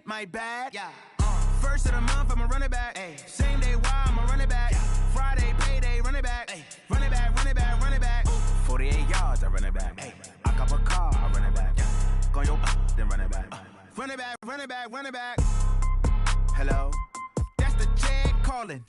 my bad. Yeah. First of the month, I'ma run it back. Ay. Same day, why I'ma run it back. Yeah. Friday, payday, run it back. Ay. Run it back, run it back, run it back. 48 yards, I run it back. Ay. I cop a car, I run it back. Yeah. Go yo, then run it back. Run it back, run it back, run it back. Hello, that's the jag calling.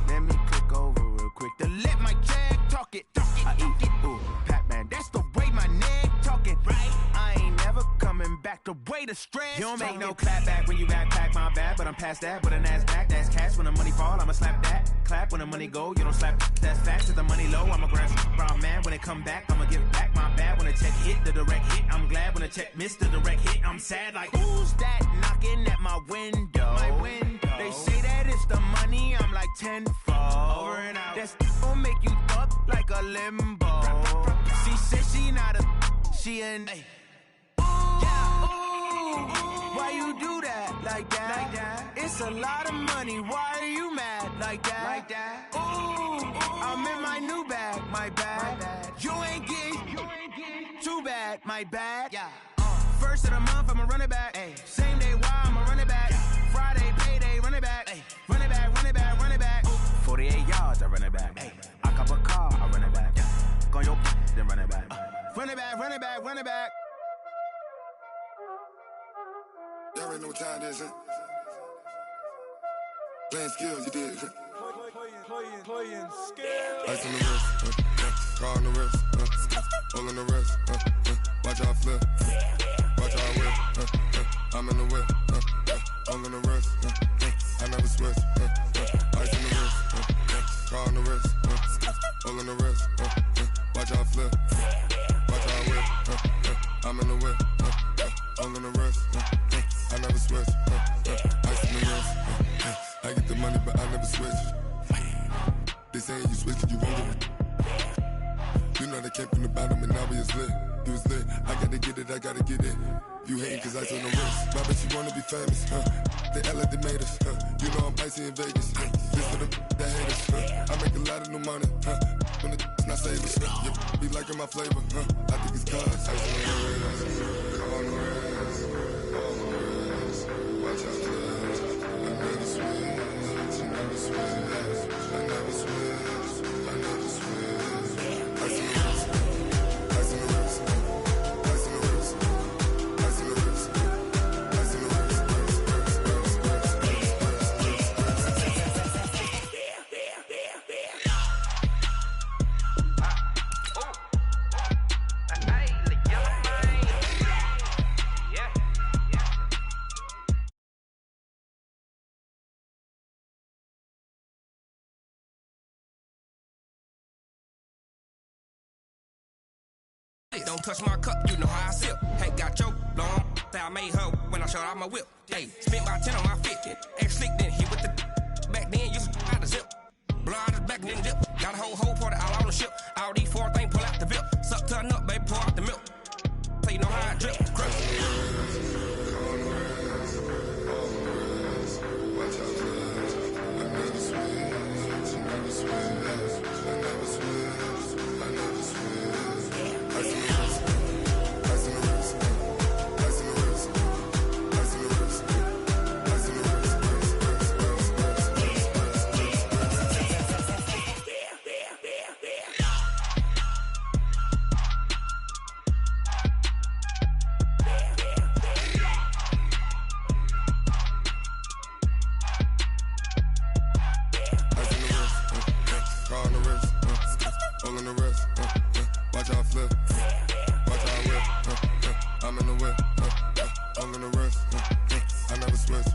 Let me click over real quick to let my jag talk it. I eat it, ooh, Pac-Man. That's the way my neck talking. Right, I ain't never coming back. The way the stress. You don't make no clap back when you backpack, my bad. But I'm past that with a NASDAQ. That's cash when the money fall. I'ma slap that. Clap when the money go. You don't slap. That's facts. Cause the money low. I'ma grab brown man when it come back. I'ma give back my bad when the check hit the direct hit. I'm glad when the check missed the direct hit. I'm sad like who's that knocking at my window? My window. They say that it's the money. I'm like tenfold. Over and out. That's gon' make you up like a limbo. She said she not a. She an. Ay. Why you do that like that? Like that? It's a lot of money. Why are you mad like that? Like that? Ooh, I'm in my new bag. My bad. You ain't getting too bad. My bad. Yeah. First of the month, I'ma run it back. Ay. Same day, why I'ma run it back. Yeah. Friday, payday, run it back. Ay. Run it back, run it back, run it back. 48 yards, I run it back. Ay. I cop a car, I run it back. Yeah. Go yo, then run it back. Run it back, run it back, run it back. Y'all already know what time it is, huh? Playing skills, you did. Playing skills. Ice on the wrist, car on the wrist, all on the wrist, watch how I flip, watch how I whip, I'm in the whip, all on the wrist, I never switch, ice on the wrist, car on the wrist, all on the wrist, watch how I flip, watch how I whip, I'm in the whip, all on the wrist, I never switch, ice on the wrist, I get the money but I never switch. They saying you switch and you won't get it. You know they came from the bottom and now we is lit. You was lit, I gotta get it, I gotta get it. You hating cause ice on the wrist. My bitch, you wanna be famous, They act like they made us, You know I'm icy in Vegas, This for the that hate us, I make a lot of new money, When the not save us, You be liking my flavor, I think it's cause ice on the wrist, on the wrist, on the wrist. Watch out, cuz I never switch, I never switch. I never switch, I never switch. Ice in the wrist, ice in the wrist, ice in the wrist, ice in the wrist, ice in the wrist, Don't touch my cup, you know how I sip. Hey, got your long, that I made her when I showed out my whip. Hey, spent my 10 on my 50. Ex slick then hit with the back then, used to out the zip. Blow out the back and then dip. Got a whole party all on the ship. All these four things pull out the VIP. Suck turn up, baby, pour out the milk. So you know how I drip. Crush. Watch out, cuz I never switch, I never switch, I never switch, I never switch. Ice in the wrist, ice in the wrist, ice in the wrist, ice in the wrist, ice in the wrist, car on the wrist, all on the wrist, watch how I flip, watch how I whip, I'm in the whip, all on the wrist, I never switch.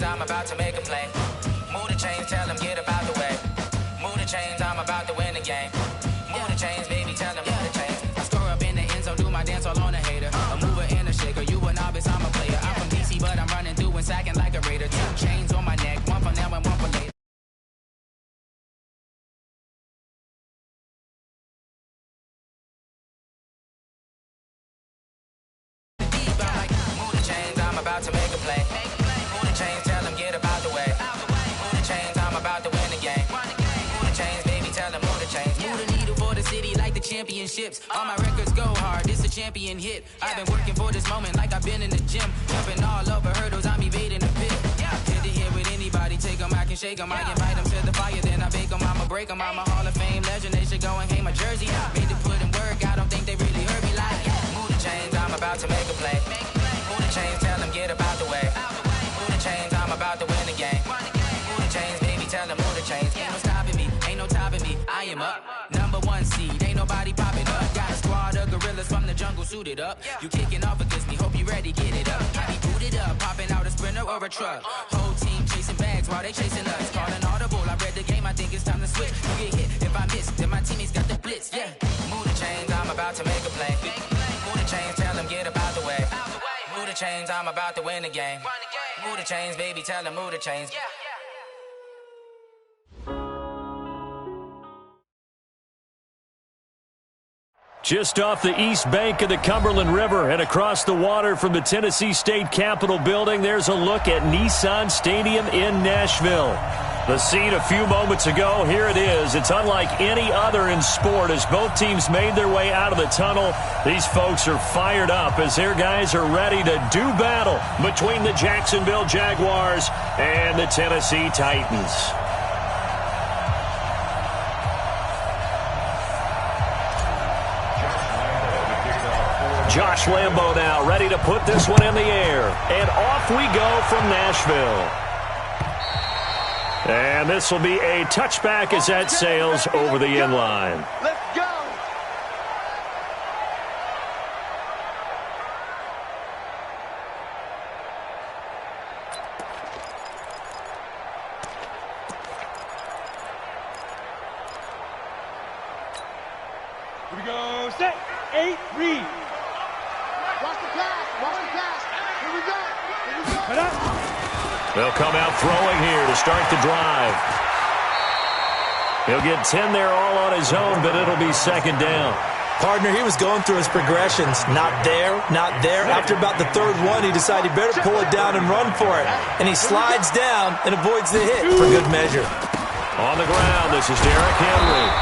I'm about to make a play. Move the chains, tell them get up out the way. Move the chains, I'm about to win the game. Move the chains, baby, tell them move the chains. I score up in the end zone, do my dance all on a hater. Move the needle for the city like the championships. All my records go hard, this a champion hit. I've been working for this moment like I've been in the gym. Jumping all over hurdles, I'm evading the pit. Head to head with anybody, take them, I can shake them. I invite them to the fire, then I bake them, I'ma break them. I'm a Hall of Fame legend, they should go and hang my jersey. Made to put in work, I don't think they really heard me like, move the chains, I'm about to make a play. Move the chains, tell them get up out the way. Move the chains, I'm about to win the game. Move the chains, baby, tell them move the chains. Ain't no stopping me, ain't no topping me. I am up, #1 seed, ain't nobody popping up. Got a squad of gorillas from the jungle suited up. You kicking off against me, hope you ready, get it up. I be booted up, popping out a sprinter or a truck. Whole team chasing bags while they chasing us. Calling audible, I read the game, I think it's time to switch. You get hit, if I miss, then my teammates got the blitz, yeah. Move the chains, I'm about to make a play. Move the chains, tell them get up out the way. Move the chains, I'm about to win the game. Move the chains, baby, tell them move the chains. Just off the east bank of the Cumberland River and across the water from the Tennessee State Capitol building, there's a look at Nissan Stadium in Nashville. The scene a few moments ago, here it is. It's unlike any other in sport as both teams made their way out of the tunnel. These folks are fired up as their guys are ready to do battle between the Jacksonville Jaguars and the Tennessee Titans. Josh Lambo now ready to put this one in the air. And off we go from Nashville. And this will be a touchback as that sails over the end line. Let's go. Here we go. Set. 8, read. Watch the pass. Watch the pass. Here we go. Here we go. Cut up. They'll come out throwing here to start the drive. He'll get 10 there all on his own, but it'll be second down. Partner, he was going through his progressions. Not there, not there. After about the third one, he decided he better pull it down and run for it. And he slides down and avoids the hit for good measure. On the ground, this is Derrick Henry.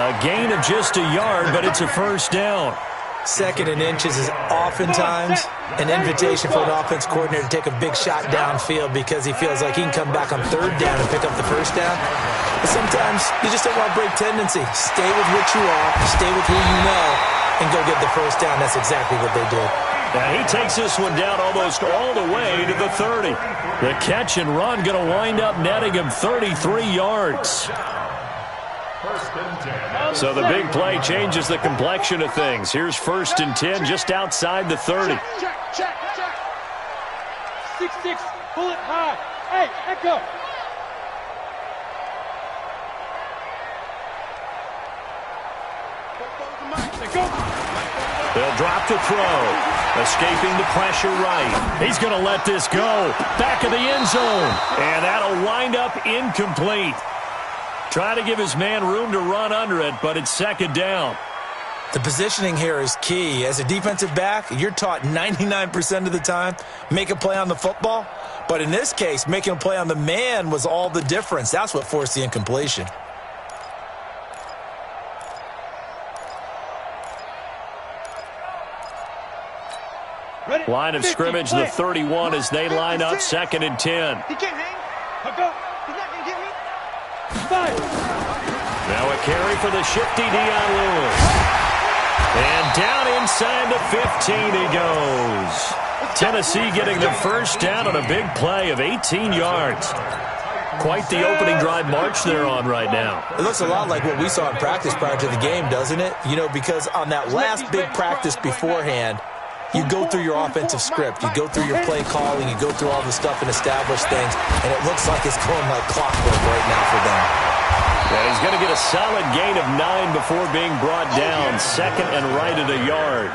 A gain of just a yard, but it's a first down. Second and inches is oftentimes an invitation for an offense coordinator to take a big shot downfield because he feels like he can come back on third down and pick up the first down. But sometimes you just don't want to break tendency. Stay with what you are, stay with who you know, and go get the first down. That's exactly what they did. Now he takes this one down almost all the way to the 30. The catch and run going to wind up netting him 33 yards. So the big play changes the complexion of things. Here's 1st and 10 just outside the 30. Check. 6-6. Pull it high. Hey, echo. They'll drop the throw. Escaping the pressure right. He's going to let this go. Back of the end zone. And that'll wind up incomplete. Try to give his man room to run under it, but it's second down. The positioning here is key. As a defensive back, you're taught 99% of the time, make a play on the football. But in this case, making a play on the man was all the difference. That's what forced the incompletion. Line of scrimmage, the 31 as they line up 2nd and 10. He can't hang. He's not going to get me. Now a carry for the shifty Dion Lewis. And down inside the 15 he goes. Tennessee getting the first down on a big play of 18 yards. Quite the opening drive march they're on right now. It looks a lot like what we saw in practice prior to the game, doesn't it? You know, because on that last big practice beforehand, you go through your offensive script. You go through your play calling. You go through all the stuff and establish things. And it looks like it's going like clockwork right now for them. And he's going to get a solid gain of 9 before being brought down. 2nd and right at a yard.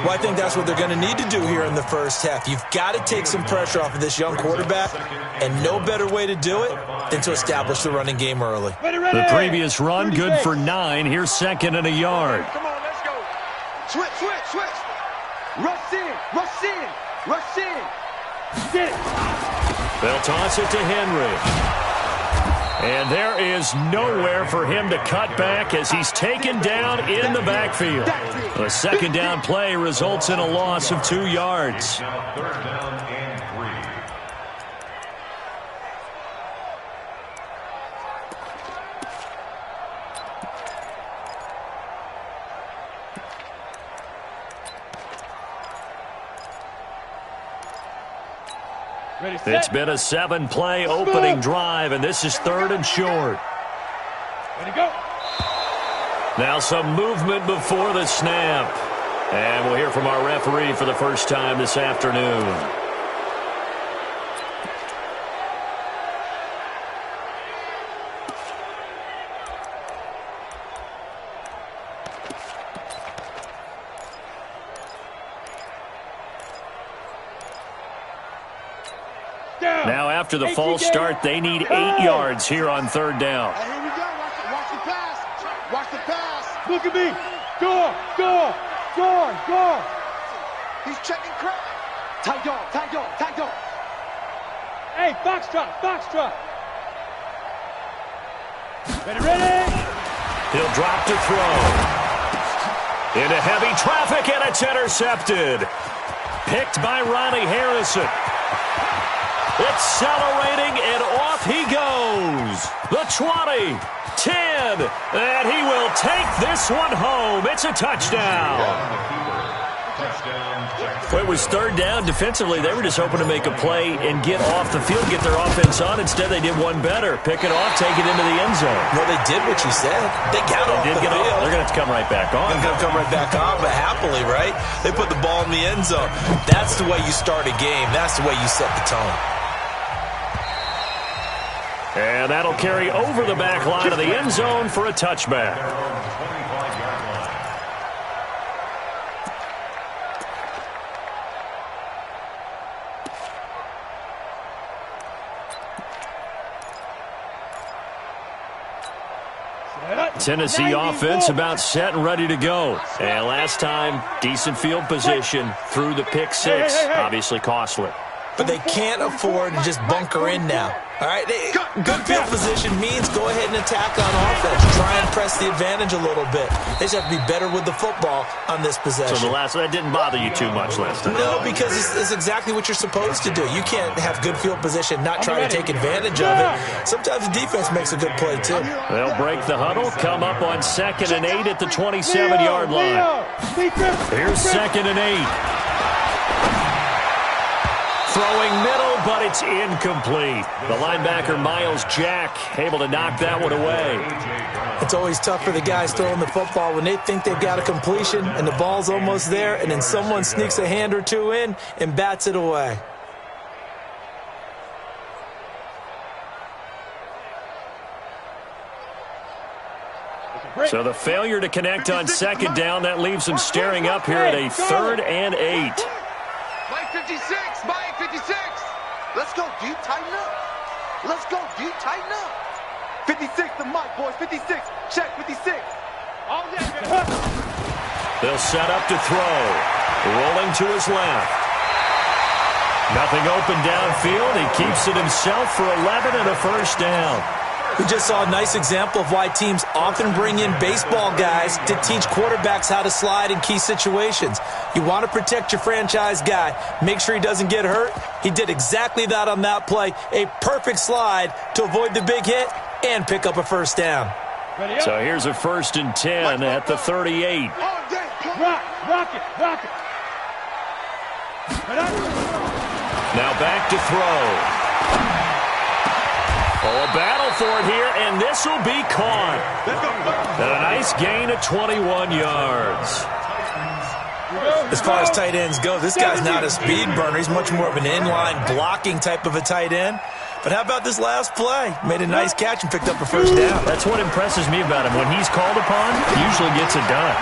Well, I think that's what they're going to need to do here in the first half. You've got to take some pressure off of this young quarterback. And no better way to do it than to establish the running game early. The previous run, good for 9. Here's 2nd and a yard. Come on, let's go. Switch. Rush in. Sit. They'll toss it to Henry. And there is nowhere for him to cut back as he's taken down in the backfield. The second down play results in a loss of 2 yards. Now 3rd down and 3. It's been a 7-play opening drive, and this is 3rd and short. Ready, go. Now some movement before the snap. And we'll hear from our referee for the first time this afternoon. Now after the false start, they need 8 yards here on 3rd down. Hey, here we go. Watch the pass. Watch the pass. Look at me. Go. He's checking crowd. Tight dog. Hey, foxtrot. Ready. He'll drop to throw. Into heavy traffic, and it's intercepted. Picked by Ronnie Harrison. Accelerating, and off he goes. The 20, 10, and he will take this one home. It's a touchdown. Well, it was 3rd down. Defensively, they were just hoping to make a play and get off the field, get their offense on. Instead, they did one better. Pick it off, take it into the end zone. Well, they did what you said. They got off the field. They're going to have to come right back on. They're going to come right back on, but happily, right? They put the ball in the end zone. That's the way you start a game. That's the way you set the tone. And that'll carry over the back line of the end zone for a touchback. Tennessee offense about set and ready to go. And last time, decent field position through the pick 6. Obviously costly. But they can't afford to just bunker in now. All right, good field position means go ahead and attack on offense. Try and press the advantage a little bit. They just have to be better with the football on this possession. So that didn't bother you too much last time? No, because it's exactly what you're supposed to do. You can't have good field position, not try to take advantage of it. Sometimes the defense makes a good play, too. They'll break the huddle, come up on 2nd and 8 at the 27-yard line. Here's 2nd and 8. Throwing middle, but it's incomplete. The linebacker, Miles Jack, able to knock that one away. It's always tough for the guys throwing the football when they think they've got a completion and the ball's almost there, and then someone sneaks a hand or two in and bats it away. So the failure to connect on 2nd down, that leaves them staring up here at a 3rd and 8. Mike 56. Let's go, deep, tighten up. 56, the mic, boys, 56. Check, 56. They'll set up to throw. Rolling to his left. Nothing open downfield. He keeps it himself for 11 and a 1st down. We just saw a nice example of why teams often bring in baseball guys to teach quarterbacks how to slide in key situations. You want to protect your franchise guy. Make sure he doesn't get hurt. He did exactly that on that play. A perfect slide to avoid the big hit and pick up a 1st down. So here's a 1st and 10 at the 38. Rock it. Now back to throw. Oh, a battle for it here, and this will be caught. And a nice gain of 21 yards. As far as tight ends go, this guy's not a speed burner. He's much more of an inline blocking type of a tight end. But how about this last play? Made a nice catch and picked up a 1st down. That's what impresses me about him. When he's called upon, he usually gets it done.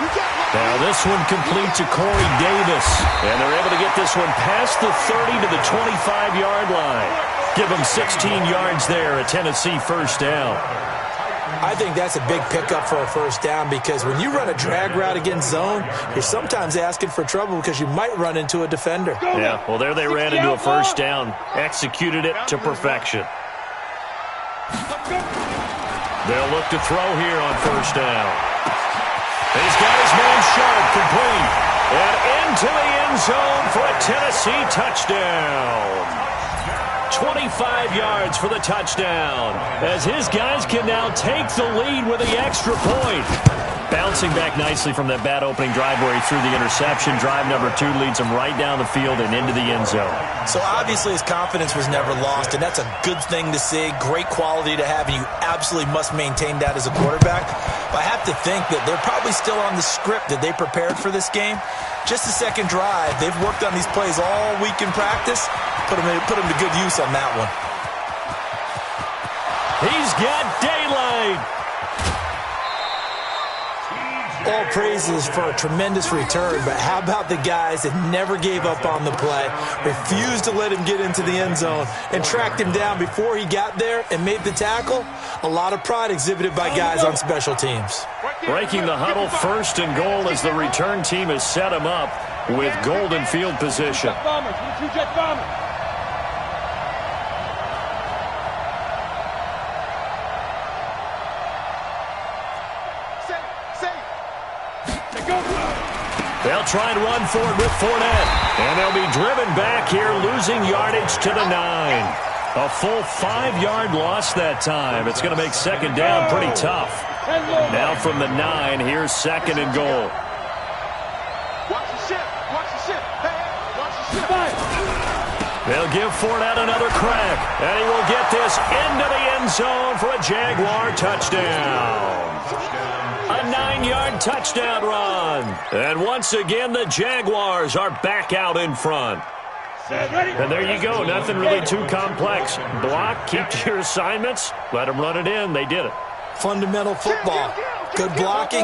Now this one complete to Corey Davis. And they're able to get this one past the 30 to the 25-yard line. Give him 16 yards there, a Tennessee 1st down. I think that's a big pickup for a 1st down because when you run a drag route against zone, you're sometimes asking for trouble because you might run into a defender. Yeah, well, there they ran into a 1st down. Executed it to perfection. They'll look to throw here on first down. He's got his man Sharp complete. And into the end zone for a Tennessee touchdown. 25 yards for the touchdown, as his guys can now take the lead with the extra point. Bouncing back nicely from that bad opening drive where he threw the interception. Drive number 2 leads him right down the field and into the end zone. So obviously his confidence was never lost, and that's a good thing to see. Great quality to have, and you absolutely must maintain that as a quarterback. But I have to think that they're probably still on the script that they prepared for this game. Just the second drive, they've worked on these plays all week in practice. Put them to good use on that one. He's got daylight. All praises for a tremendous return, but how about the guys that never gave up on the play, refused to let him get into the end zone, and tracked him down before he got there and made the tackle? A lot of pride exhibited by guys on special teams. Breaking the huddle, first and goal as the return team has set him up with golden field position. Two-jet bombers. They'll try and run for it with Fournette. And they'll be driven back here, losing yardage to the 9. A full 5-yard loss that time. It's going to make second down pretty tough. Now from the 9, here's second and goal. Watch the ship. Watch the ship. Hey, watch the ship. They'll give Fournette another crack. And he will get this into the end zone for a Jaguar touchdown. A 9-yard touchdown run. And once again, the Jaguars are back out in front. And there you go. Nothing really too complex. Block, keep to your assignments, let them run it in. They did it. Fundamental football. Good blocking,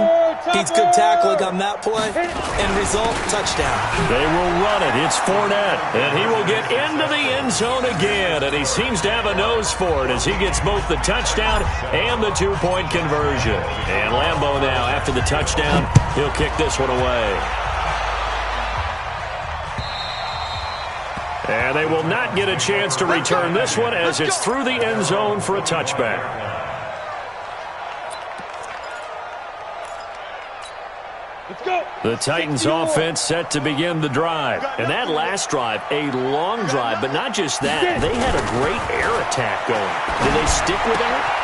beats good tackling on that play, and result, touchdown. They will run it. It's Fournette, and he will get into the end zone again, and he seems to have a nose for it as he gets both the touchdown and the 2-point conversion. And Lambeau now, after the touchdown, he'll kick this one away. And they will not get a chance to return this one as it's through the end zone for a touchback. The Titans offense set to begin the drive. And that last drive, a long drive, but not just that. They had a great air attack going. Did they stick with that?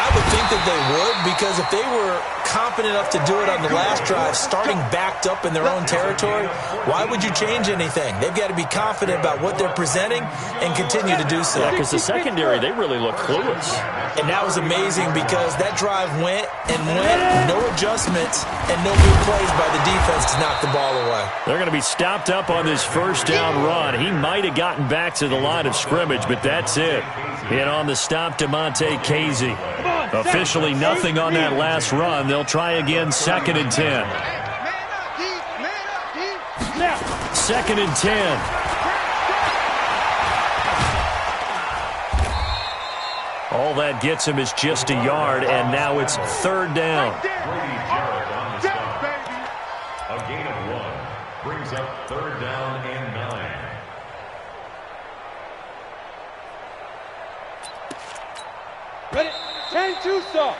I would think that they would, because if they were confident enough to do it on the last drive, starting backed up in their own territory, why would you change anything? They've got to be confident about what they're presenting and continue to do so. Yeah, because the secondary, they really look clueless. And that was amazing because that drive went and went, no adjustments, and no big plays by the defense to knock the ball away. They're going to be stopped up on this first down run. He might have gotten back to the line of scrimmage, but that's it. And on the stop, DeMonte Casey. Officially nothing on that last run. They'll try again, 2nd and 10. 2nd and 10. All that gets him is just a yard, and now it's 3rd down. A gain of 1 brings up 3rd down and 9. Ready? 10-2 stop.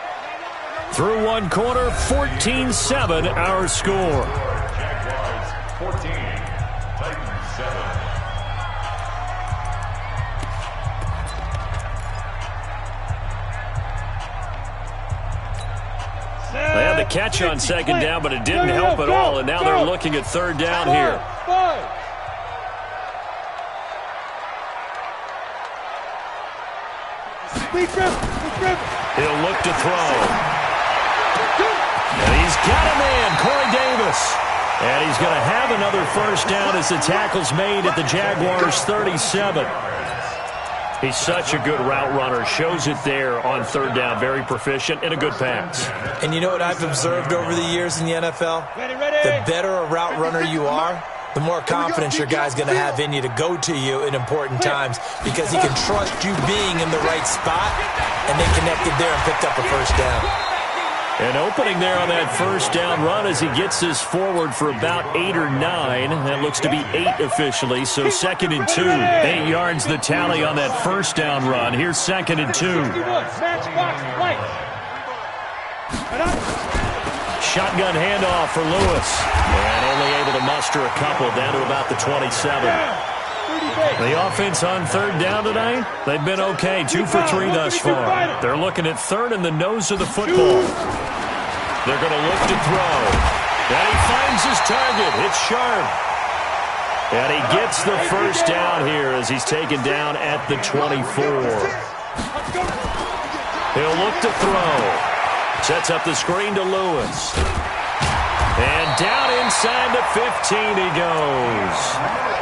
Through one quarter, 14-7 our score. Jaguars 14, Titans 7. They had the catch on 2nd down, but it didn't help at all, and now they're looking at 3rd down here. He'll look to throw. And he's got a man, Corey Davis. And he's going to have another first down as the tackle's made at the Jaguars' 37. He's such a good route runner. Shows it there on 3rd down. Very proficient and a good pass. And you know what I've observed over the years in the NFL? The better a route runner you are, the more confidence your guy's going to have in you to go to you in important times, because he can trust you being in the right spot, and they connected there and picked up a first down. An opening there on that first down run as he gets this forward for about 8 or 9. That looks to be 8 officially, so 2nd and 2. 8 yards the tally on that first down run. Here's 2nd and 2. Shotgun handoff for Lewis. And only able to muster a couple down to about the 27. The offense on third down tonight, they've been okay. 2 for 3 thus far. They're looking at third in the nose of the football. They're going to look to throw. And he finds his target. It's Sharp. And he gets the first down here as he's taken down at the 24. He'll look to throw. Sets up the screen to Lewis. And down inside the 15 he goes.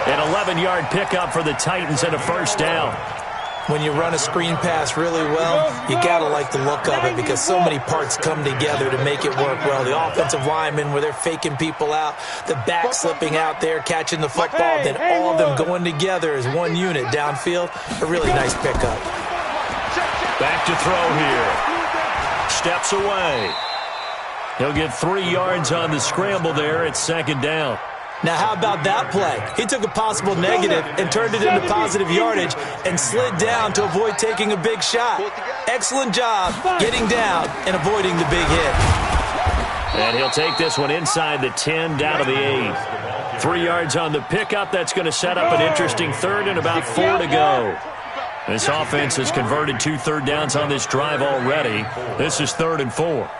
An 11-yard pickup for the Titans and a first down. When you run a screen pass really well, you got to like the look of it because so many parts come together to make it work well. The offensive linemen, where they're faking people out, the back slipping out there, catching the football, then all of them going together as one unit downfield. A really nice pickup. Back to throw here. Steps away. He'll get 3 yards on the scramble there. It's second down. Now, how about that play? He took a possible negative and turned it into positive yardage and slid down to avoid taking a big shot. Excellent job getting down and avoiding the big hit. And he'll take this one inside the 10, down to the 8. 3 yards on the pickup. That's going to set up an interesting third and about 4 to go. This offense has converted 2 third downs on this drive already. This is 3rd and 4.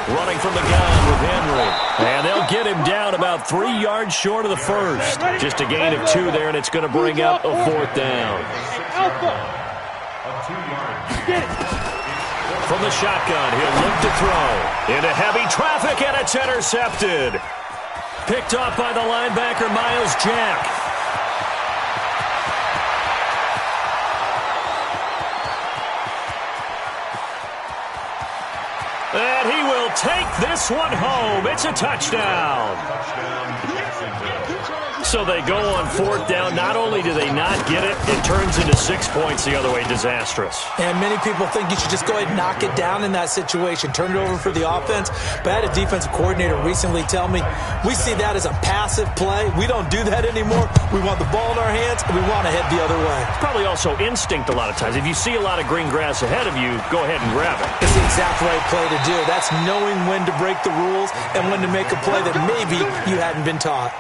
Running from the gun with Henry. And they'll get him down about 3 yards short of the first. Just a gain of 2 there, and it's going to bring up a 4th down. From the shotgun, he'll look to throw. Into heavy traffic, and it's intercepted. Picked off by the linebacker, Miles Jack. And he will take this one home. It's a touchdown. So they go on 4th down. Not only do they not get it, it turns into 6 points the other way. Disastrous. And many people think you should just go ahead and knock it down in that situation. Turn it over for the offense. But I had a defensive coordinator recently tell me, we see that as a passive play. We don't do that anymore. We want the ball in our hands, and we want to head the other way. It's probably also instinct a lot of times. If you see a lot of green grass ahead of you, go ahead and grab it. It's the exact right play to do. That's knowing when to break the rules and when to make a play that maybe you hadn't been taught.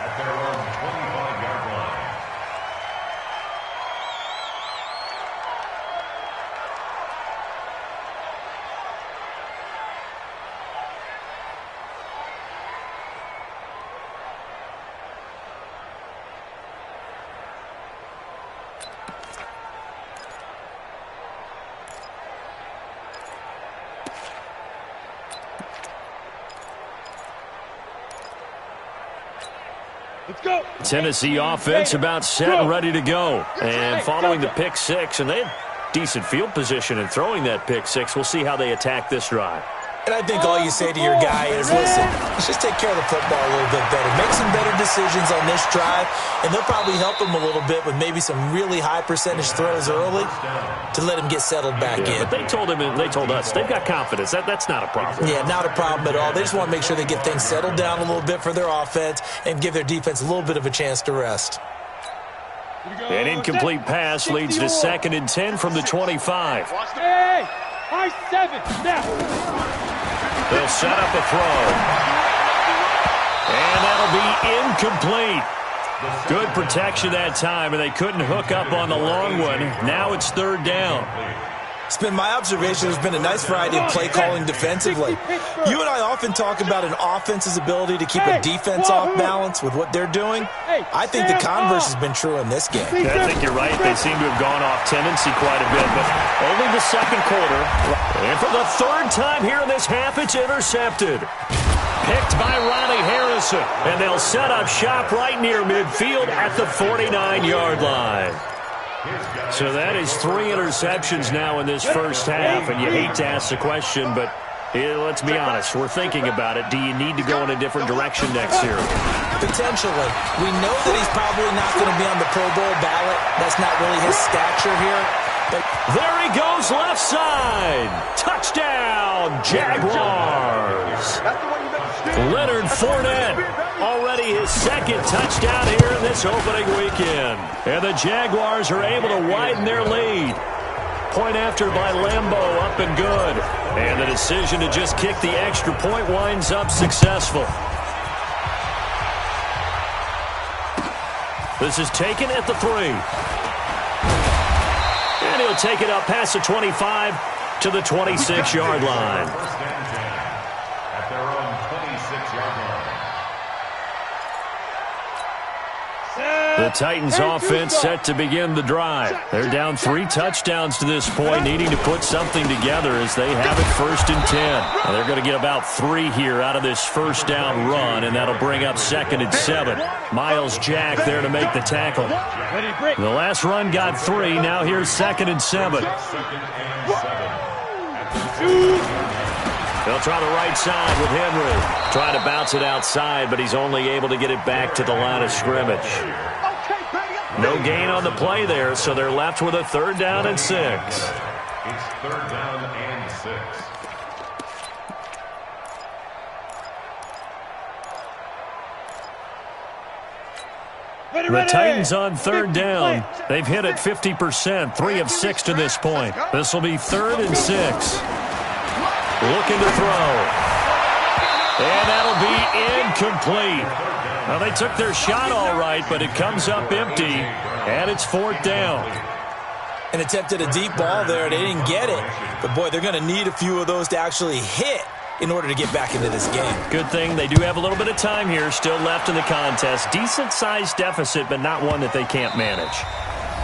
Tennessee offense about set and ready to go. And following the pick 6, and they had decent field position in throwing that pick 6. We'll see how they attack this drive. And I think all you say to your guy is, listen, let's just take care of the football a little bit better. Make some better decisions on this drive, and they'll probably help him a little bit with maybe some really high percentage throws early to let him get settled back in. But they told us, they've got confidence. That's not a problem. Yeah, not a problem at all. They just want to make sure they get things settled down a little bit for their offense and give their defense a little bit of a chance to rest. An incomplete pass leads to 2nd and 10 from the 25. Hey, high 7, now. They'll set up a throw. And that'll be incomplete. Good protection that time, and they couldn't hook up on the long one. Now it's 3rd down. It's been my observation. There's been a nice variety of play calling defensively. You and I often talk about an offense's ability to keep a defense off balance with what they're doing. I think the converse has been true in this game. Yeah, I think you're right. They seem to have gone off tendency quite a bit, but only the 2nd quarter. And for the 3rd time here in this half, it's intercepted. Picked by Ronnie Harrison, and they'll set up shop right near midfield at the 49-yard line. So that is 3 interceptions now in this first half, and you hate to ask the question, but let's be honest, we're thinking about it. Do you need to go in a different direction next year? Potentially. We know that he's probably not going to be on the Pro Bowl ballot. That's not really his stature here. But there he goes, left side. Touchdown, Jaguars. Leonard Fournette, already his 2nd touchdown here in this opening weekend. And the Jaguars are able to widen their lead. Point after by Lambeau, up and good. And the decision to just kick the extra point winds up successful. This is taken at the 3. And he'll take it up past the 25 to the 26-yard line. First and 10 at their own 26-yard line. The Titans offense set to begin the drive. They're down 3 touchdowns to this point, needing to put something together as they have it 1st and 10. Now they're going to get about 3 here out of this first down run, and that'll bring up 2nd and 7. Miles Jack there to make the tackle. The last run got 3. Now here's 2nd and 7. They'll try the right side with Henry. Trying to bounce it outside, but he's only able to get it back to the line of scrimmage. No gain on the play there, so they're left with a 3rd down and 6. It's 3rd down and 6. The Titans on 3rd down. They've hit it 50%, 3 of 6 to this point. This will be 3rd and 6. Looking to throw. And that'll be incomplete. Now, they took their shot all right, but it comes up empty, and it's 4th down. And attempted a deep ball there. They didn't get it. But, boy, they're going to need a few of those to actually hit in order to get back into this game. Good thing they do have a little bit of time here still left in the contest. Decent-sized deficit, but not one that they can't manage.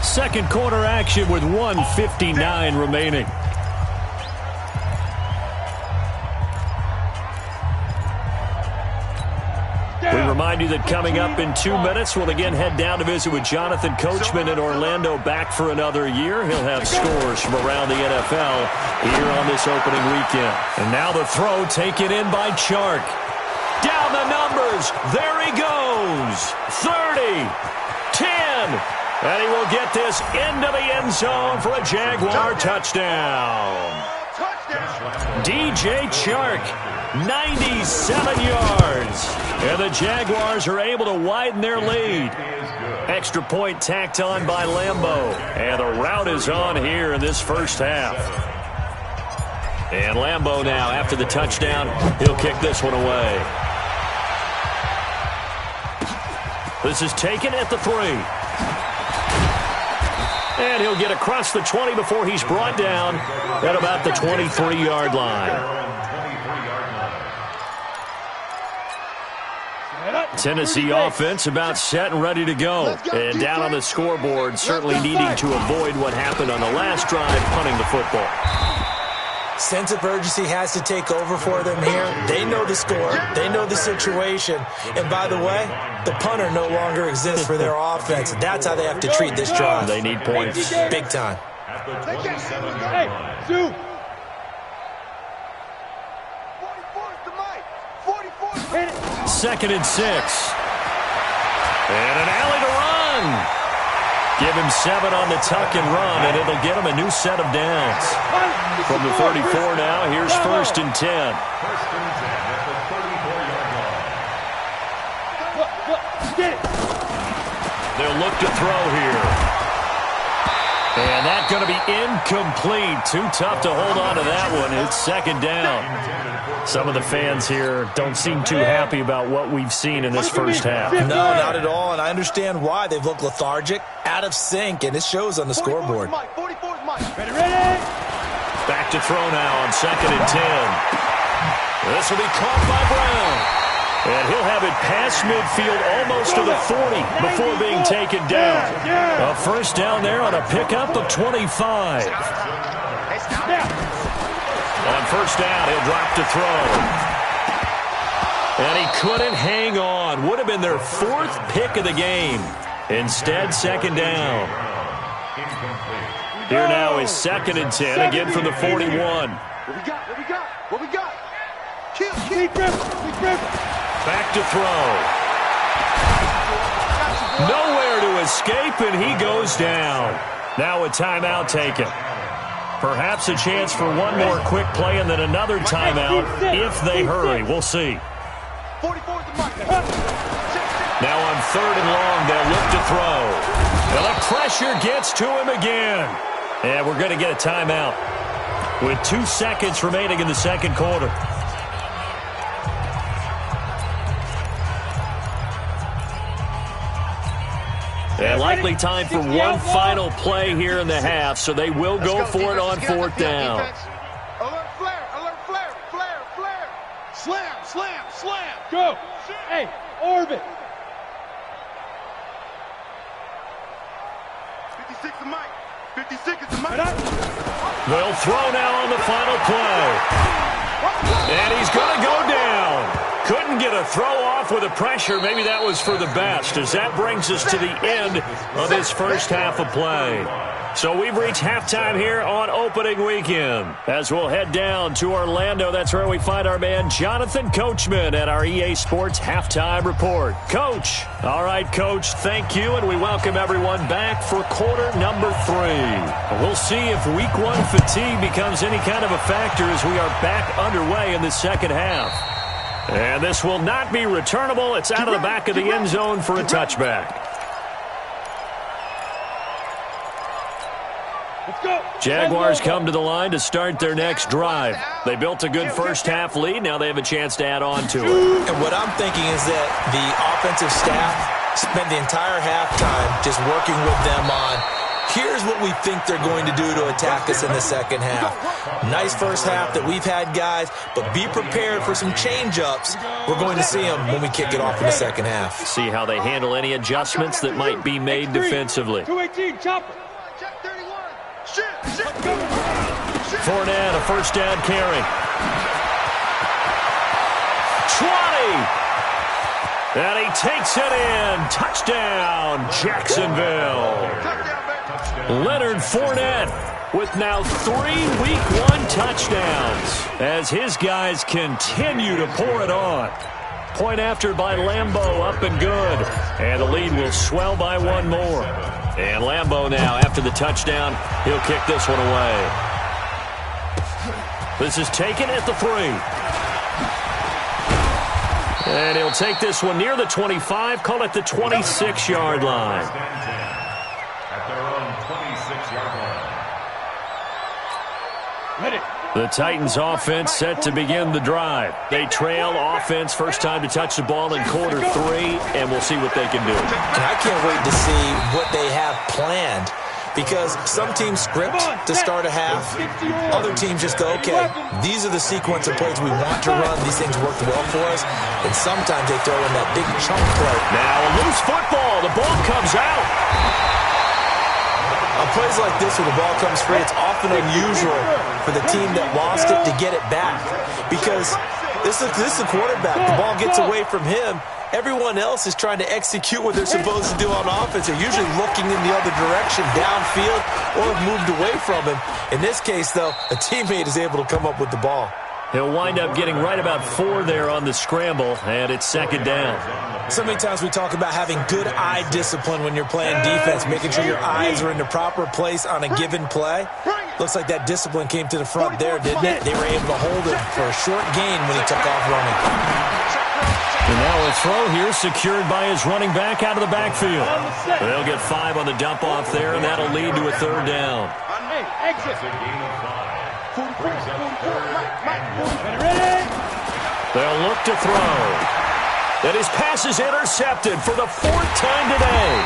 Second quarter action with 1:59 remaining. We remind you that coming up in 2 minutes, we'll again head down to visit with Jonathan Coachman in Orlando, back for another year. He'll have scores from around the NFL here on this opening weekend. And now the throw taken in by Chark. Down the numbers. There he goes. 30, 10. And he will get this into the end zone for a Jaguar touchdown. DJ Chark, 97 yards. And the Jaguars are able to widen their lead. Extra point tacked on by Lambeau. And the route is on here in this first half. And Lambeau now, after the touchdown, he'll kick this one away. This is taken at the 3. And he'll get across the 20 before he's brought down at about the 23-yard line. Tennessee offense about set and ready to go. And down on the scoreboard, certainly needing to avoid what happened on the last drive, punting the football. Sense of urgency has to take over for them here. They know the score. They know the situation. And by the way, the punter no longer exists for their offense. That's how they have to treat this drive. They need points. Big time. At the 27-yard line. 2nd and 6. And an alley to run. Give him 7 on the tuck and run, and it'll get him a new set of downs. From the 34 now, here's 1st and 10. 1st and 10 at the 34-yard line. They'll look to throw here. And that's going to be incomplete. Too tough to hold on to that one. It's 2nd down. Some of the fans here don't seem too happy about what we've seen in this first half. No, not at all, and I understand why. They've looked lethargic, out of sync, and it shows on the scoreboard. Back to throw now on 2nd and 10. This will be caught by Brown. And he'll have it past midfield almost to the 40 before being taken down. A first down there on a pickup of 25. On first down, he'll drop to throw. And he couldn't hang on. Would have been their 4th pick of the game. Instead, 2nd down. Here now is 2nd and 10, again from the 41. What we got? Keep Back to throw. Nowhere to escape, and he goes down. Now a timeout taken. Perhaps a chance for one more quick play and then another timeout if they hurry. We'll see. Now on 3rd and long, they'll look to throw. Well, the pressure gets to him again. And we're going to get a timeout. with 2 seconds remaining in the second quarter. And likely time for one final play here in the half, so they will go for it on fourth down. Alert flare, alert flare, flare, flare. Slam, slam, slam. Go. Hey, orbit. 56 to Mike. 56 is the Mike. They'll throw now on the final play. And he's going to go down. Couldn't get a throw off with the pressure. Maybe that was for the best, as that brings us to the end of this first half of play. So we've reached halftime here on opening weekend. As we'll head down to Orlando, that's where we find our man Jonathan Coachman at our EA Sports Halftime Report. Coach. All right, Coach, thank you, and we welcome everyone back for quarter number 3. We'll see if week 1 fatigue becomes any kind of a factor as we are back underway in the second half. And this will not be returnable. It's out of the back of the end zone for a touchback. Jaguars come to the line to start their next drive. They built a good first half lead. Now they have a chance to add on to it. And what I'm thinking is that the offensive staff spent the entire halftime just working with them on, here's what we think they're going to do to attack us in the second half. Nice first half that we've had, guys, but be prepared for some change-ups. We're going to see them when we kick it off in the second half. See how they handle any adjustments that might be made defensively. 218, chopper. Fournette, a first down carry. 20! And he takes it in. Touchdown, Jacksonville. Leonard Fournette with now 3 Week 1 touchdowns as his guys continue to pour it on. Point after by Lambeau, up and good. And the lead will swell by 1 more. And Lambeau now, after the touchdown, he'll kick this one away. This is taken at the 3. And he'll take this one near the 25, call it the 26-yard line. At their own 26-yard line. Ready. The Titans offense set to begin the drive. They trail offense, first time to touch the ball in quarter 3, and we'll see what they can do. And I can't wait to see what they have planned, because some teams script to start a half. Other teams just go, okay, these are the sequence of plays we want to run. These things worked well for us. And sometimes they throw in that big chunk play. Now a loose football. The ball comes out. On plays like this where the ball comes free, it's often unusual for the team that lost it to get it back, because this is the quarterback. The ball gets away from him. Everyone else is trying to execute what they're supposed to do on offense. They're usually looking in the other direction, downfield, or have moved away from him. In this case, though, a teammate is able to come up with the ball. He'll wind up getting right about 4 there on the scramble, and it's second down. So many times we talk about having good eye discipline when you're playing defense, making sure your eyes are in the proper place on a given play. Looks like that discipline came to the front there, didn't it? They were able to hold him for a short gain when he took off running. And now a throw here secured by his running back out of the backfield. They'll get 5 on the dump off there, and that'll lead to a third down. Hey, exit. They'll look to throw. And his pass is intercepted for the 4th time today.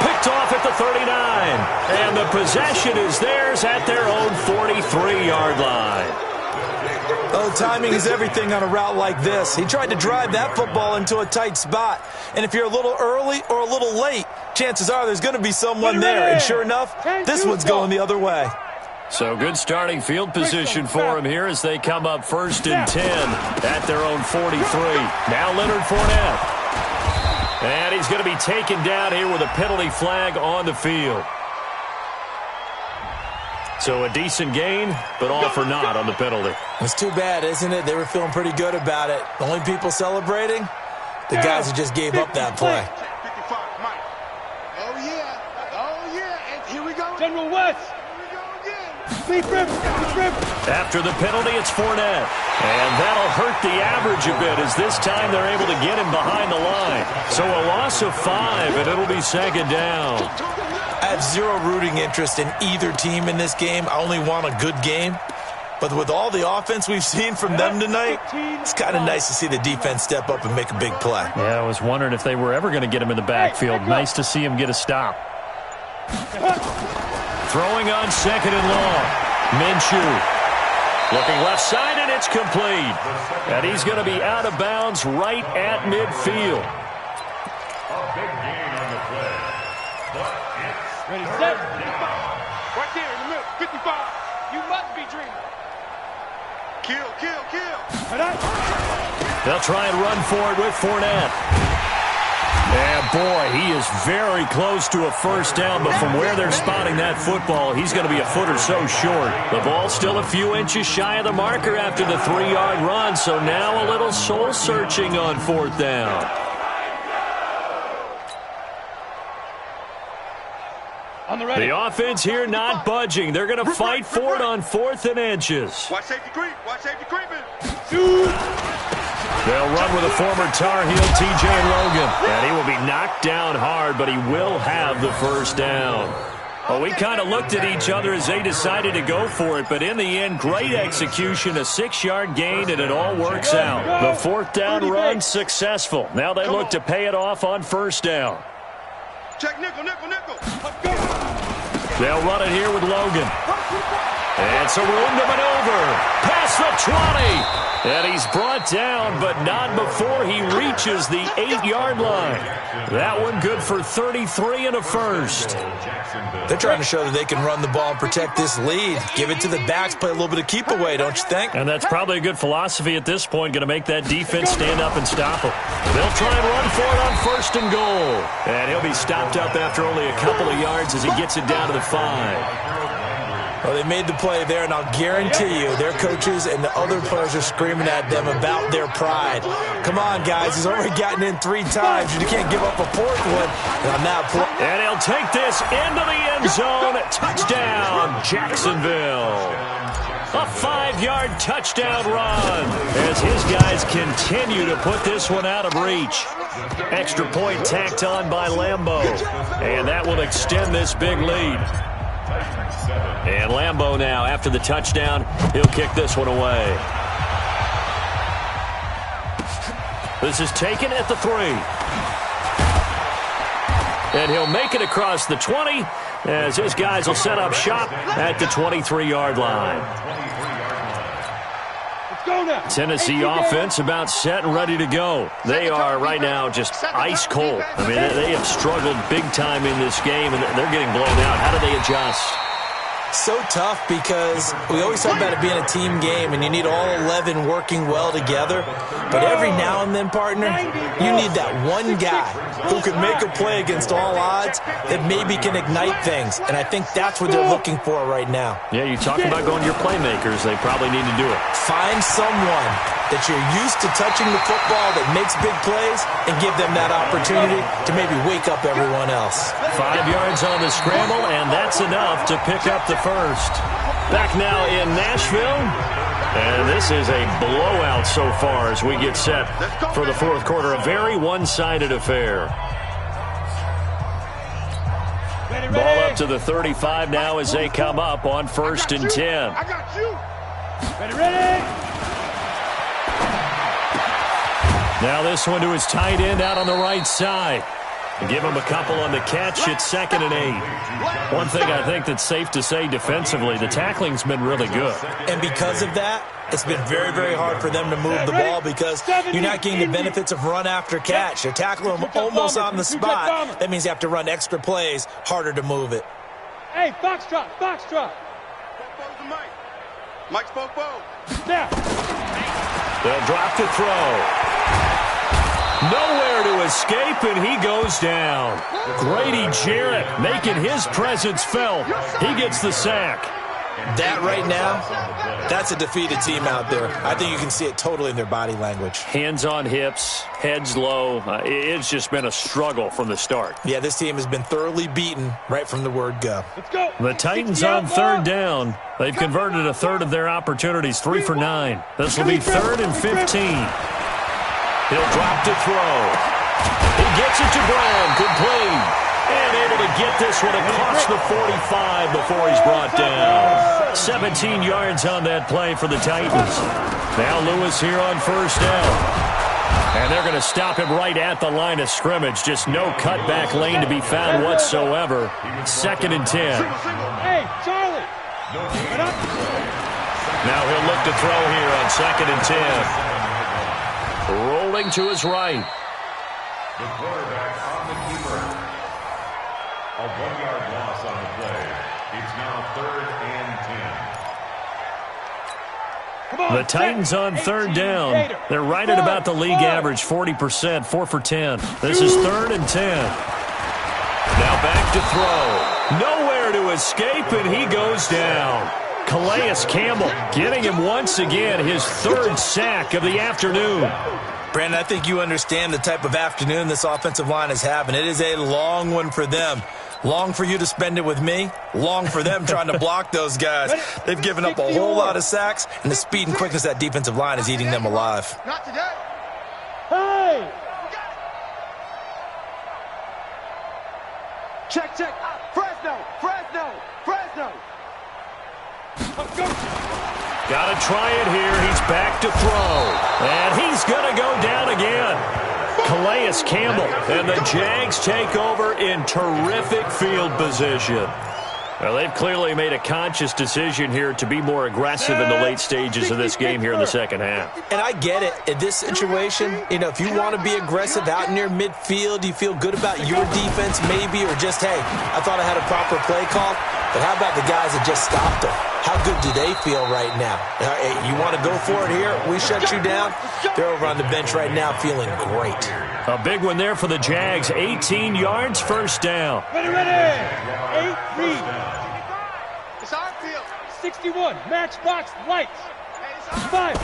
Picked off at the 39. And the possession is theirs at their own 43-yard line. Oh, timing is everything on a route like this. He tried to drive that football into a tight spot. And if you're a little early or a little late, chances are there's going to be someone there. And sure enough, this one's going the other way. So good starting field position for him here as they come up 1st and 10 at their own 43. Now Leonard Fournette. And he's going to be taken down here with a penalty flag on the field. So a decent gain, but all for naught on the penalty. It's too bad, isn't it? They were feeling pretty good about it. The only people celebrating, the guys who just gave up that play. Oh, yeah. Oh, yeah. And here we go. General West. After the penalty, it's Fournette. And that'll hurt the average a bit as this time they're able to get him behind the line. So a loss of 5, and it'll be second down. I have zero rooting interest in either team in this game. I only want a good game. But with all the offense we've seen from them tonight, it's kind of nice to see the defense step up and make a big play. Yeah, I was wondering if they were ever going to get him in the backfield. Nice to see him get a stop. Throwing on second and long. Minshew. Looking left side, and it's complete. And he's going to be out of bounds right at midfield. A big gain on the play. But it's Ready, third set. down. Right there in the middle. 55. You must be dreaming. Kill, kill, kill. They'll try and run for it with Fournette. And boy, he is very close to a first down, but from where they're spotting that football, he's going to be a foot or so short. The ball's still a few inches shy of the marker after the 3-yard run, so now a little soul-searching on fourth down. The offense here not budging. They're going to fight for it on 4th and inches. Watch safety creep. Watch safety creeping. They'll run with a former Tar Heel, TJ Logan. And he will be knocked down hard, but he will have the first down. Well, we kind of looked at each other as they decided to go for it, but in the end, great execution, a 6-yard gain, and it all works out. The 4th down run successful. Now they look to pay it off on first down. Check nickel, nickel, nickel. They'll run it here with Logan. It's a room to maneuver. Past the 20. And he's brought down, but not before he reaches the 8-yard line. That one good for 33 and a first. They're trying to show that they can run the ball and protect this lead. Give it to the backs, play a little bit of keep away, don't you think? And that's probably a good philosophy at this point, going to make that defense stand up and stop him. They'll try and run for it on first and goal. And he'll be stopped up after only a couple of yards as he gets it down to the 5. Well, they made the play there, and I'll guarantee you their coaches and the other players are screaming at them about their pride. Come on, guys. He's already gotten in 3 times. You can't give up a 4th one. And on that play. And he'll take this into the end zone. Touchdown, Jacksonville. A 5-yard touchdown run as his guys continue to put this one out of reach. Extra point tacked on by Lambeau. And that will extend this big lead. And Lambeau now, after the touchdown, he'll kick this one away. This is taken at the 3. And he'll make it across the 20 as his guys will set up shop at the 23-yard line. Tennessee offense about set and ready to go. They are right now just ice cold. I mean, they have struggled big time in this game, and they're getting blown out. How do they adjust? So tough because we always talk about it being a team game and you need all 11 working well together. But every now and then, partner, you need that one guy who can make a play against all odds that maybe can ignite things. And I think that's what they're looking for right now. Yeah, you talk about going to your playmakers. They probably need to do it. Find someone that you're used to touching the football that makes big plays and give them that opportunity to maybe wake up everyone else. 5 yards on the scramble, and that's enough to pick up the first. Back now in Nashville, and this is a blowout so far as we get set for the 4th quarter. A very one-sided affair. Ball up to the 35 now as they come up on 1st and 10. I got you. Ready. Now this one to his tight end out on the right side. Give him a couple on the catch. It's 2nd and 8. One thing I think that's safe to say defensively, the tackling's been really good. And because of that, it's been very, very hard for them to move the ball because you're not getting the benefits of run after catch. You're tackling them almost on the spot. That means you have to run extra plays, harder to move it. Hey, Foxtrot. Mike's Popo. Now. They'll drop to throw. Nowhere to escape, and he goes down. Grady Jarrett making his presence felt. He gets the sack. That right now, that's a defeated team out there. I think you can see it totally in their body language. Hands on hips, heads low. It's just been a struggle from the start. Yeah, this team has been thoroughly beaten right from the word go. Let's go. The Titans on 3rd down. They've converted a third of their opportunities, 3 for 9. This will be 3rd and 15. He'll drop to throw. He gets it to Brown. Complete. And able to get this one across the 45 before he's brought down. 17 yards on that play for the Titans. Now Lewis here on first down. And they're going to stop him right at the line of scrimmage. Just no cutback lane to be found whatsoever. 2nd and 10. Hey, Charlie. Now he'll look to throw here on 2nd and 10. Rolling to his right. The quarterback on the keeper. A 1-yard loss on the play. It's now 3rd and 10. The Titans on 3rd down. They're right at about the league average, 40%, 4 for 10. This is 3rd and 10. Now back to throw. Nowhere to escape, and he goes down. Calais Campbell getting him once again, his 3rd sack of the afternoon. Brandon, I think you understand the type of afternoon this offensive line is having. It is a long one for them. Long for you to spend it with me. Long for them trying to block those guys. They've given up a whole lot of sacks, and the speed and quickness of that defensive line is eating them alive. Not today. Hey! Check, check. Fresno, Fresno, Fresno. Got to try it here. He's back to throw. And he's going to go down again. Calais Campbell, and the Jags take over in terrific field position. Well, they've clearly made a conscious decision here to be more aggressive in the late stages of this game here in the second half. And I get it. In this situation, if you want to be aggressive out near midfield, you feel good about your defense maybe, or just, hey, I thought I had a proper play call. But how about the guys that just stopped them? How good do they feel right now? You want to go for it here? We shut you down. They're over on the bench right now feeling great. A big one there for the Jags. 18 yards, first down. Ready, ready. 8 read. It's our field. 61, matchbox, lights. 5.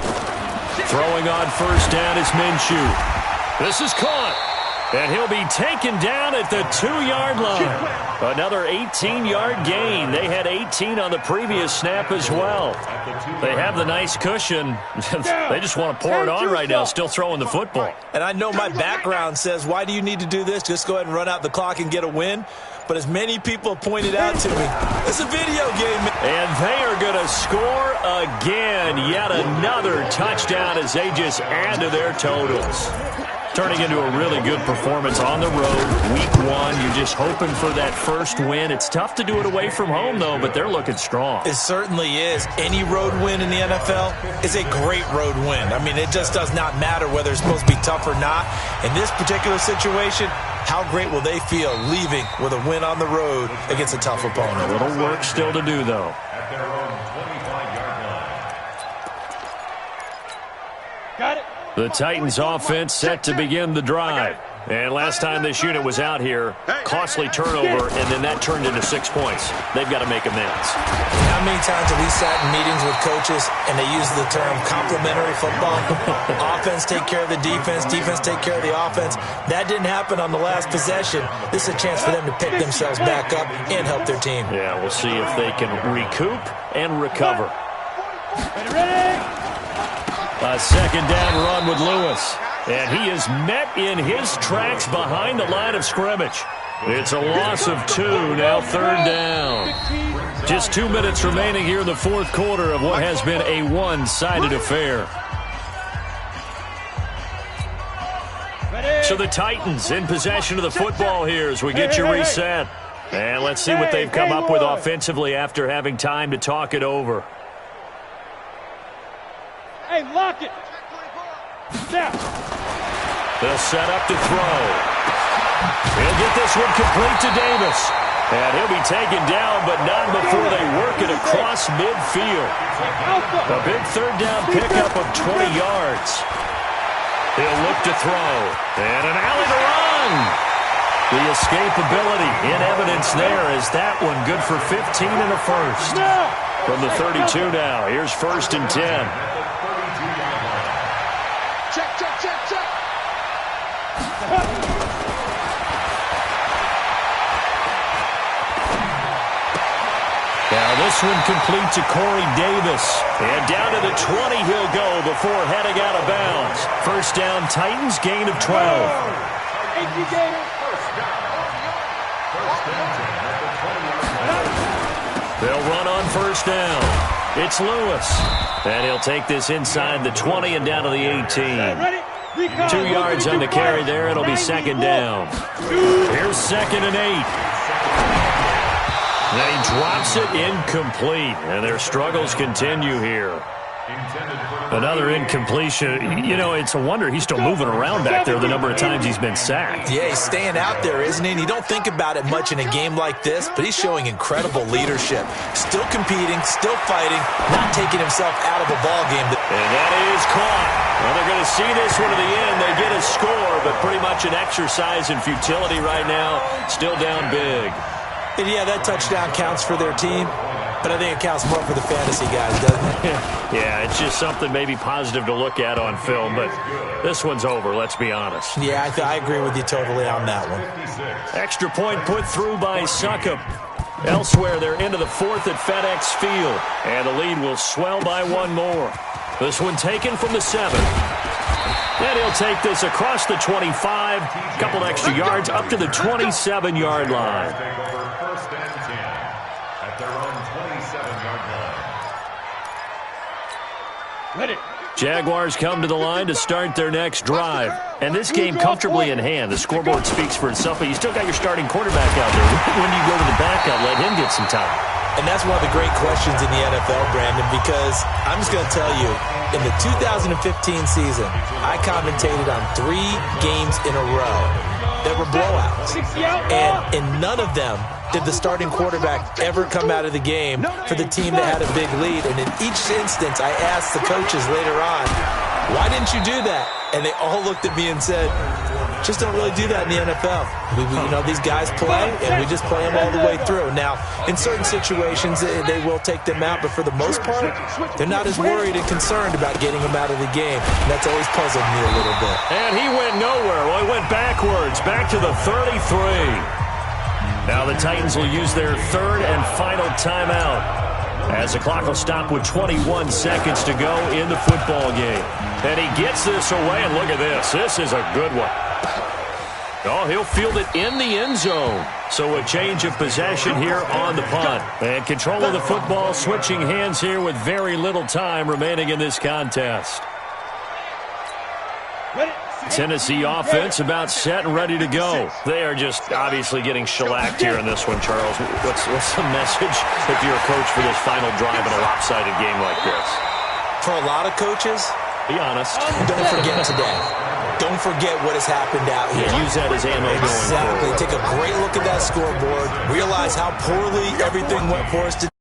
Throwing on first down is Minshew. This is caught. And he'll be taken down at the 2-yard line. Another 18-yard gain. They had 18 on the previous snap as well. They have the nice cushion. They just want to pour it on right now, still throwing the football. And I know my background says, why do you need to do this? Just go ahead and run out the clock and get a win. But as many people pointed out to me, it's a video game. And they are going to score again. Yet another touchdown as they just add to their totals. Turning into a really good performance on the road. Week 1, you're just hoping for that first win. It's tough to do it away from home, though, but they're looking strong. It certainly is. Any road win in the NFL is a great road win. I mean, it just does not matter whether it's supposed to be tough or not. In this particular situation, how great will they feel leaving with a win on the road against a tough opponent? A little work still to do, though. At their own 25-yard line. Got it. The Titans offense set to begin the drive. And last time this unit was out here, costly turnover, and then that turned into 6 points. They've got to make amends. How many times have we sat in meetings with coaches and they use the term complementary football? Offense take care of the defense, defense take care of the offense. That didn't happen on the last possession. This is a chance for them to pick themselves back up and help their team. Yeah, we'll see if they can recoup and recover. Ready. A second down run with Lewis. And he is met in his tracks behind the line of scrimmage. It's a loss of 2, now 3rd down. Just 2 minutes remaining here in the fourth quarter of what has been a one-sided affair. So the Titans in possession of the football here as we get you reset. And let's see what they've come up with offensively after having time to talk it over. Hey, lock it. Snap. They'll set up to throw. He'll get this one complete to Davis. And he'll be taken down, but not before they work it across midfield. A big 3rd down pickup of 20 yards. He'll look to throw. And an alley to run. The escapability in evidence there is that one good for 15 and a first. From the 32 now, here's 1st and 10. Check, check, check, check. Now this one complete to Corey Davis. And down to the 20 he'll go before heading out of bounds. 1st down, Titans, gain of 12. They'll run on first down. It's Lewis. And he'll take this inside the 20 and down to the 18. 2 yards on the carry there. It'll be second down. Here's 2nd and 8. Then he drops it incomplete. And their struggles continue here. Another incompletion. You know, it's a wonder he's still moving around back there the number of times he's been sacked. Yeah, he's staying out there, isn't he? And you don't think about it much in a game like this, but he's showing incredible leadership. Still competing, still fighting, not taking himself out of a ball game. And that is caught. Well, they're going to see this one to the end. They get a score, but pretty much an exercise in futility right now. Still down big. And yeah, that touchdown counts for their team. But I think it counts more for the fantasy guys, doesn't it? Yeah, it's just something maybe positive to look at on film, but this one's over, let's be honest. Yeah, I agree with you totally on that one. Extra point put through by Suckup. Elsewhere, they're into the 4th at FedEx Field, and the lead will swell by 1 more. This one taken from the 7. And he'll take this across the 25, couple extra yards up to the 27-yard line. Jaguars come to the line to start their next drive. And this game comfortably in hand. The scoreboard speaks for itself, but you still got your starting quarterback out there. When do you go to the backup, let him get some time? And that's one of the great questions in the NFL, Brandon, because I'm just going to tell you, in the 2015 season, I commentated on 3 games in a row that were blowouts. And in none of them did the starting quarterback ever come out of the game for the team that had a big lead. And in each instance, I asked the coaches later on, why didn't you do that? And they all looked at me and said, just don't really do that in the NFL. You know, these guys play, and we just play them all the way through. Now, in certain situations, they will take them out, but for the most part, they're not as worried and concerned about getting them out of the game. And that's always puzzled me a little bit. And he went nowhere. Well, he went backwards, back to the 33. Now the Titans will use their 3rd and final timeout as the clock will stop with 21 seconds to go in the football game. And he gets this away, and look at this. This is a good one. Oh, he'll field it in the end zone. So a change of possession here on the punt. And control of the football, switching hands here with very little time remaining in this contest. Tennessee offense about set and ready to go. They are just obviously getting shellacked here in this one, Charles. What's the message if you're a coach for this final drive in a lopsided game like this? For a lot of coaches, be honest. Don't forget today. Don't forget what has happened out here. Yeah, use that as ammo going forward. Exactly. Take a great look at that scoreboard. Realize how poorly everything went for us today.